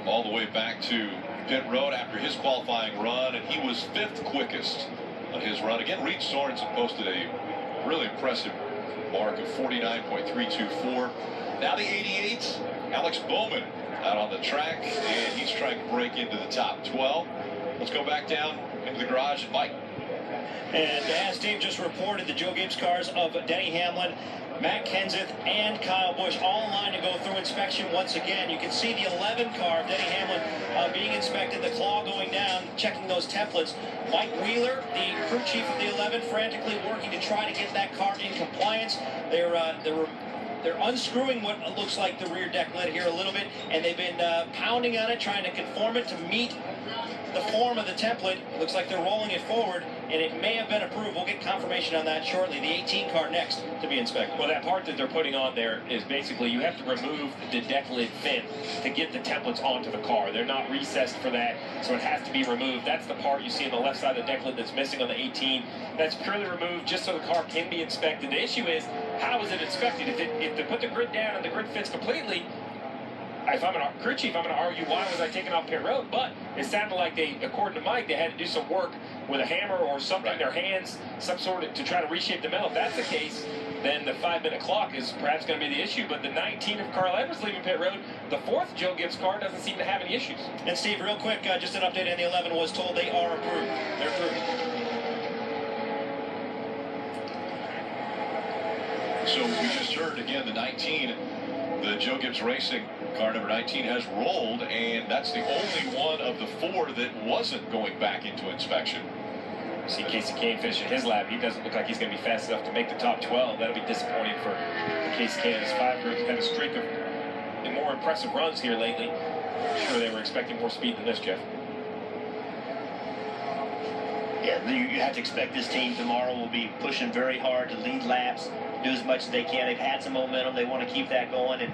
all the way back to pit road after his qualifying run, and he was 5th quickest on his run. Again, Reed Sorensen posted a really impressive mark of 49.324. Now the 88, Alex Bowman out on the track, and he's trying to break into the top 12. Let's go back down into the garage and Mike. And as Dave just reported, the Joe Gibbs cars of Denny Hamlin, Matt Kenseth, and Kyle Busch all in line to go through inspection once again. You can see the 11 car of Denny Hamlin being inspected, the claw going down, checking those templates. Mike Wheeler, the crew chief of the 11, frantically working to try to get that car in compliance. They're unscrewing what looks like the rear deck lid here a little bit, and they've been pounding on it, trying to conform it to meet the form of the template. It looks like they're rolling it forward, and it may have been approved. We'll get confirmation on that shortly. The 18 car next to be inspected. Well, that part that they're putting on there is basically you have to remove the deck lid fin to get the templates onto the car. They're not recessed for that, so it has to be removed. That's the part you see on the left side of the deck lid that's missing on the 18. That's purely removed just so the car can be inspected. The issue is, how is it inspected? If they put the grid down and the grid fits completely, if I'm a crew chief, I'm going to argue, why was I taken off pit road? But it sounded like they, according to Mike, they had to do some work with a hammer or something in their hands, some sort of, to try to reshape the metal. If that's the case, then the 5-minute clock is perhaps going to be the issue. But the 19 of Carl Edwards leaving pit road, the 4th Joe Gibbs car doesn't seem to have any issues. And Steve, real quick, just an update on the 11 was told they are approved. They're approved. So we just heard again the 19, the Joe Gibbs Racing car number 19 has rolled, and that's the only one of the 4 that wasn't going back into inspection. See Casey Kane finishing his lap. He doesn't look like he's going to be fast enough to make the top 12. That'll be disappointing for Casey Kane and his 5 group. He's had a streak of more impressive runs here lately. I'm sure they were expecting more speed than this, Jeff. Yeah, you have to expect this team tomorrow will be pushing very hard to lead laps, do as much as they can. They've had some momentum. They want to keep that going, and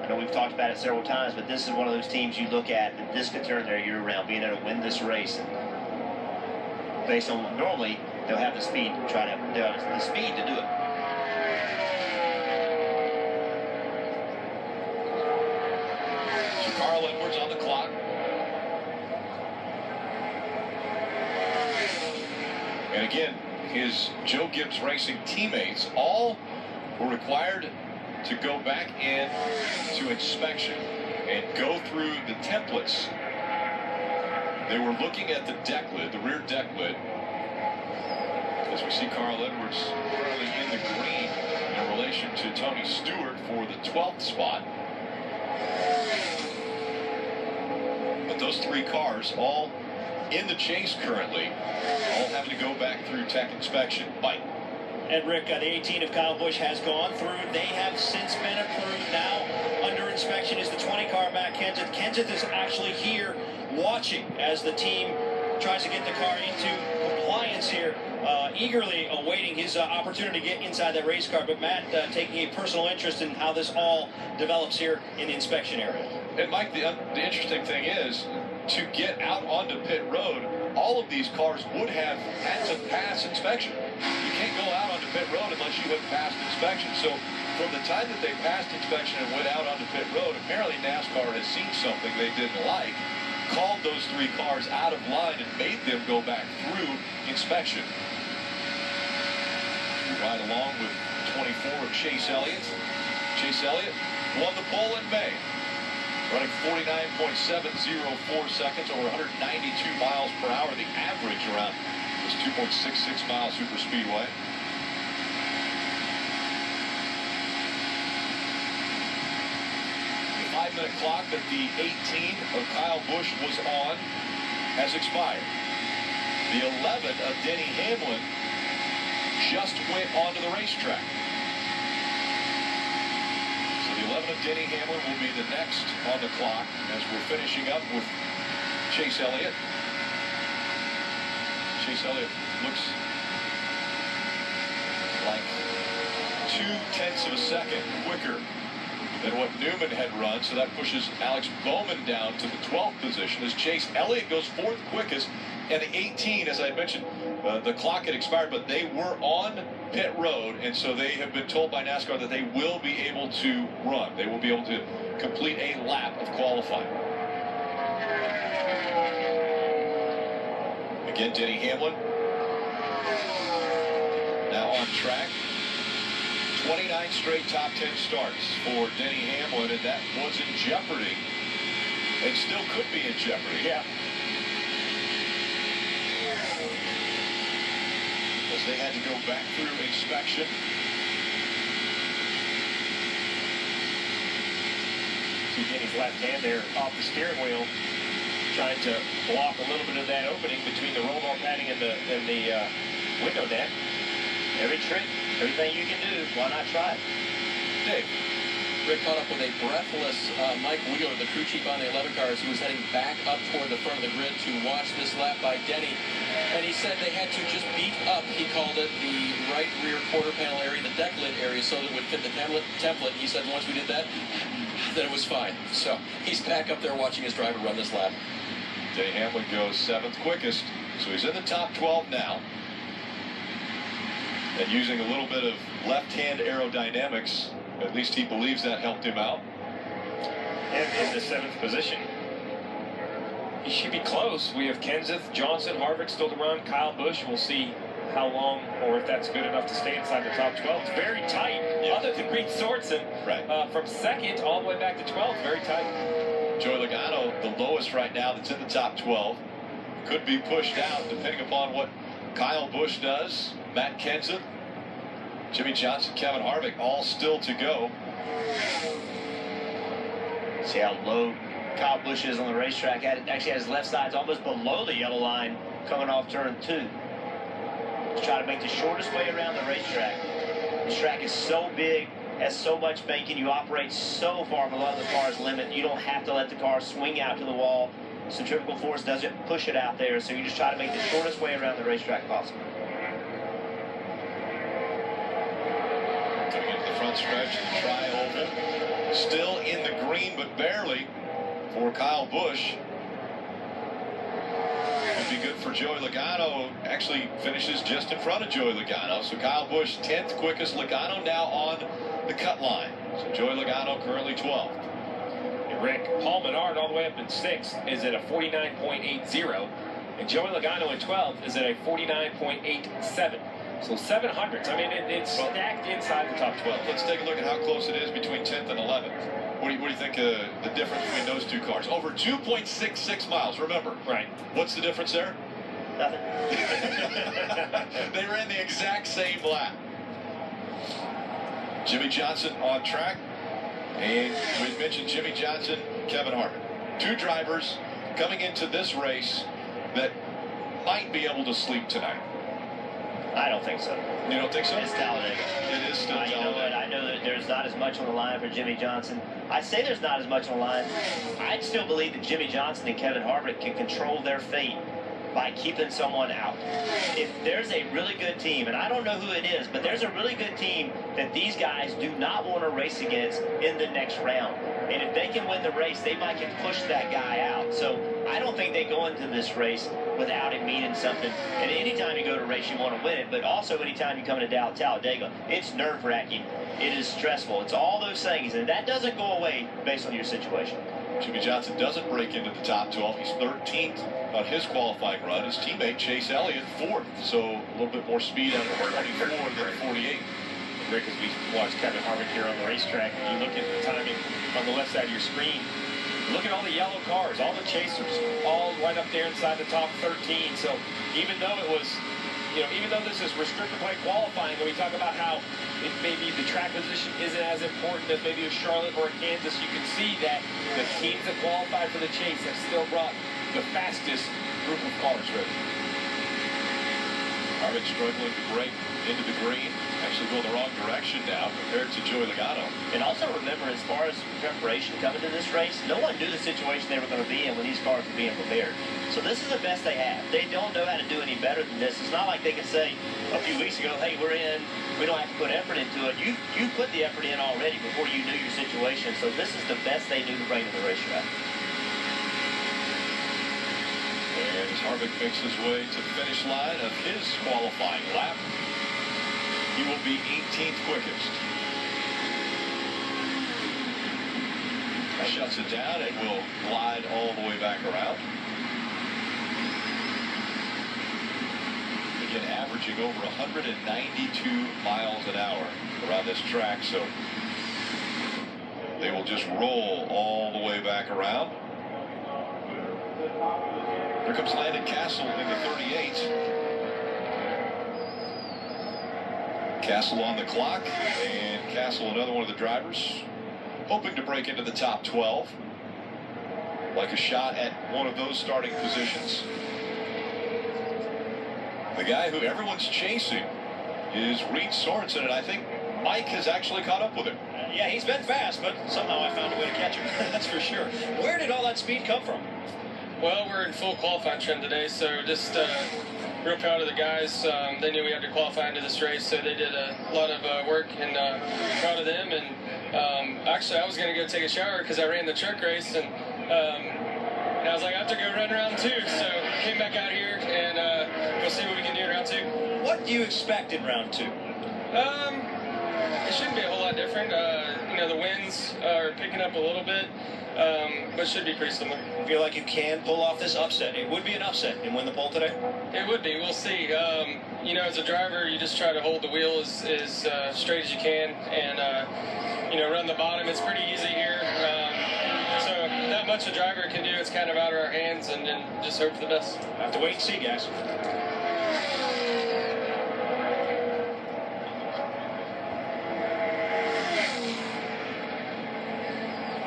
I know we've talked about it several times, but this is one of those teams you look at that this could turn their year around, being able to win this race. And based on normally, they'll have the speed to try to the speed to do it. So Carl Edwards on the clock. And again, his Joe Gibbs Racing teammates all were required to go back in to inspection and go through the templates. They were looking at the deck lid, the rear deck lid, as we see Carl Edwards currently in the green in relation to Tony Stewart for the 12th spot. But those 3 cars all in the chase currently, all having to go back through tech inspection. Mike. And Rick, the 18 of Kyle Busch has gone through. They have since been approved. Now under inspection is the 20 car Matt Kenseth. Kenseth is actually here watching as the team tries to get the car into compliance here, eagerly awaiting his opportunity to get inside that race car. But Matt taking a personal interest in how this all develops here in the inspection area. And Mike, the interesting thing is, to get out onto pit road, all of these cars would have had to pass inspection. You can't go out onto pit road unless you have passed inspection. So from the time that they passed inspection and went out onto pit road, apparently NASCAR has seen something they didn't like, called those 3 cars out of line and made them go back through inspection. Right along with 24 of Chase Elliott. Chase Elliott won the pole in May, running 49.704 seconds over 192 miles per hour. The average around was 2.66 miles super speedway. The 5-minute clock that the 18 of Kyle Busch was on has expired. The 11 of Denny Hamlin just went onto the racetrack. The 11 of Denny Hellmann will be the next on the clock as we're finishing up with Chase Elliott. Chase Elliott looks like 0.2 of a second quicker than what Newman had run, so that pushes Alex Bowman down to the 12th position as Chase Elliott goes 4th quickest. And the 18, as I mentioned, the clock had expired, but they were on pit road, and so they have been told by NASCAR that they will be able to run. They will be able to complete a lap of qualifying. Again, Denny Hamlin now on track. 29 straight top 10 starts for Denny Hamlin, and that was in jeopardy and still could be in jeopardy. Yeah. As they had to go back through inspection. See Denny's left hand there off the steering wheel, trying to block a little bit of that opening between the roll bar padding and the window net. Every trick, everything you can do, why not try it? Dave. Rick caught up with a breathless Mike Wheeler, the crew chief on the 11 cars, who was heading back up toward the front of the grid to watch this lap by Denny. And he said they had to just beef up, he called it, the right rear quarter panel area, the deck lid area, so that it would fit the template. He said once we did that, then it was fine. So he's back up there watching his driver run this lap. Denny Hamlin goes 7th quickest, so he's in the top 12 now. And using a little bit of left-hand aerodynamics, at least he believes that helped him out. And in the 7th position. He should be close. We have Kenseth, Johnson, Harvick still to run. Kyle Busch, we'll see how long or if that's good enough to stay inside the top 12. It's very tight, other than Reed Sorensen. Right. From 2nd all the way back to 12th, very tight. Joey Logano, the lowest right now that's in the top 12. Could be pushed out depending upon what Kyle Busch does. Matt Kenseth, Jimmy Johnson, Kevin Harvick, all still to go. See how low Kyle Busch is on the racetrack. Actually has his left side's almost below the yellow line coming off turn 2. Let's try to make the shortest way around the racetrack. This track is so big, has so much banking, you operate so far below the car's limit, you don't have to let the car swing out to the wall. Centrifugal force doesn't push it out there, so you just try to make the shortest way around the racetrack possible. Coming into the front stretch, the tri-oval. Still in the green, but barely for Kyle Busch. Could be good for Joey Logano. Actually finishes just in front of Joey Logano. So Kyle Busch 10th quickest. Logano now on the cut line. So Joey Logano currently 12th. Rick, Paul Menard all the way up in 6th is at a 49.80. And Joey Logano in 12th is at a 49.87. So 700s. I mean, it's stacked inside the top 12. Let's take a look at how close it is between 10th and 11th. What do you think the difference between those two cars? Over 2.66 miles, remember. Right. What's the difference there? Nothing. They ran the exact same lap. Jimmy Johnson on track. And we mentioned Jimmy Johnson, Kevin Harvick. Two drivers coming into this race that might be able to sleep tonight. I don't think so. You don't think so? It's Talladega. It is still Talladega. You know what? I know that there's not as much on the line for Jimmy Johnson. I say there's not as much on the line. I still believe that Jimmy Johnson and Kevin Harvick can control their fate by keeping someone out. If there's a really good team, and I don't know who it is, but there's a really good team that these guys do not want to race against in the next round. And if they can win the race, they might can push that guy out. So I don't think they go into this race without it meaning something. And anytime you go to a race, you want to win it. But also anytime you come to Talladega, it's nerve-wracking. It is stressful. It's all those things. And that doesn't go away based on your situation. Jimmy Johnson doesn't break into the top 12. He's 13th on his qualifying run. His teammate Chase Elliott 4th. So a little bit more speed out of 24 than 48. Rick, as we watch Kevin Harvick here on the racetrack, you look at the timing on the left side of your screen. Look at all the yellow cars, all the chasers, all right up there inside the top 13. So even though it was, even though this is restricted plate qualifying, and we talk about how it maybe the track position isn't as important as maybe a Charlotte or a Kansas, you can see that the teams that qualified for the chase have still brought the fastest group of cars, Rick. Harvick struggling to break into the green. Actually going the wrong direction now compared to Joey Logano. And also remember, as far as preparation coming to this race, no one knew the situation they were going to be in when these cars were being prepared. So this is the best they have. They don't know how to do any better than this. It's not like they can say a few weeks ago, hey, we're in, we don't have to put effort into it. You put the effort in already before you knew your situation. So this is the best they knew to bring to the racetrack. And as Harvick makes his way to the finish line of his qualifying lap, he will be 18th quickest. Shuts it down and will glide all the way back around. again, averaging over 192 miles an hour around this track. So they will just roll all the way back around. Here comes Landon Castle in the 38. Castle on the clock, and Castle, another one of the drivers, hoping to break into the top 12. Like a shot at one of those starting positions. The guy who everyone's chasing is Reed Sorensen, and I think Mike has actually caught up with him. Yeah, he's been fast, but somehow I found a way to catch him. That's for sure. Where did all that speed come from? Well, we're in full qualifying trim today, so just real proud of the guys. They knew we had to qualify into this race, so they did a lot of work, and proud of them. And actually, I was going to go take a shower because I ran the truck race, and I was like, I have to go run round 2, so came back out here, and we'll see what we can do in round 2. What do you expect in round 2? It shouldn't be a whole lot different. You know, the winds are picking up a little bit, but should be pretty similar. I feel like you can pull off this upset. It would be an upset and win the pole today? It would be. We'll see. You know, as a driver, you just try to hold the wheel as straight as you can, and you know, run the bottom. It's pretty easy here. So not much a driver can do. It's kind of out of our hands, and then just hope for the best. Have to wait and see, guys.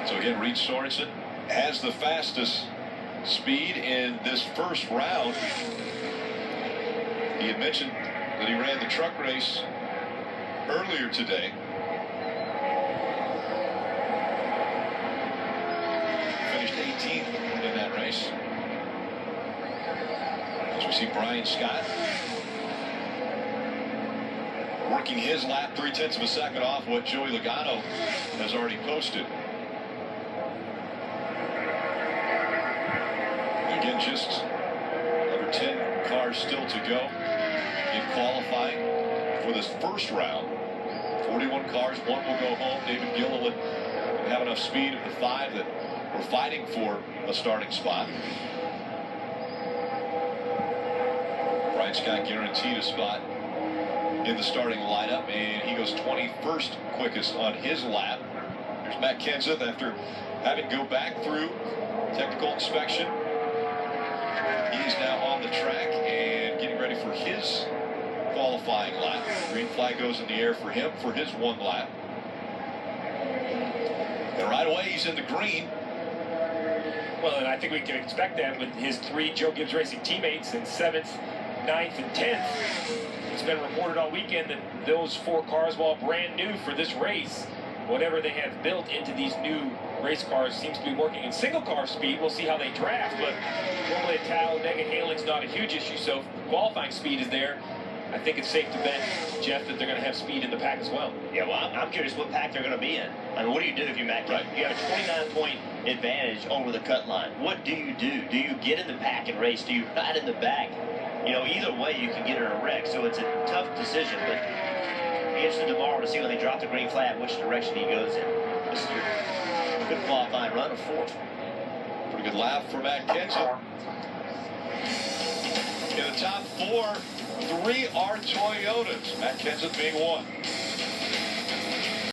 So again, Reed Sorensen has the fastest speed in this first round. He had mentioned that he ran the truck race earlier today. Finished 18th in that race. As we see Brian Scott working his lap 0.3 of a second off what Joey Logano has already posted. Again, just under 10 cars still to go in qualifying for this first round. 41 cars, one will go home. David Gilliland will have enough speed of the 5 that we're fighting for a starting spot. Brian Scott guaranteed a spot in the starting lineup, and he goes 21st quickest on his lap. Here's Matt Kenseth after having go back through technical inspection. He's now on the track and getting ready for his qualifying lap. Green flag goes in the air for him for his 1 lap. And right away he's in the green. Well, and I think we can expect that with his 3 Joe Gibbs Racing teammates in 7th, 9th, and 10th. It's been reported all weekend that those 4 cars, while brand new for this race, whatever they have built into these new race cars seems to be working in single car speed. We'll see how they draft, but normally at Talladega, handling's not a huge issue, so if qualifying speed is there, I think it's safe to bet, Jeff, that they're going to have speed in the pack as well. Yeah, well, I'm curious what pack they're going to be in. I mean, what do you do if you're Matt? Right. You have a 29-point advantage over the cut line. What do you do? Do you get in the pack and race? Do you ride in the back? You know, either way, you can get in a wreck, so it's a tough decision, but be interested tomorrow to see when they drop the green flag, which direction he goes in. This is your good qualifying run of 4th. Pretty good lap for Matt Kenseth. In the top 4, 3 are Toyotas. Matt Kenseth being 1.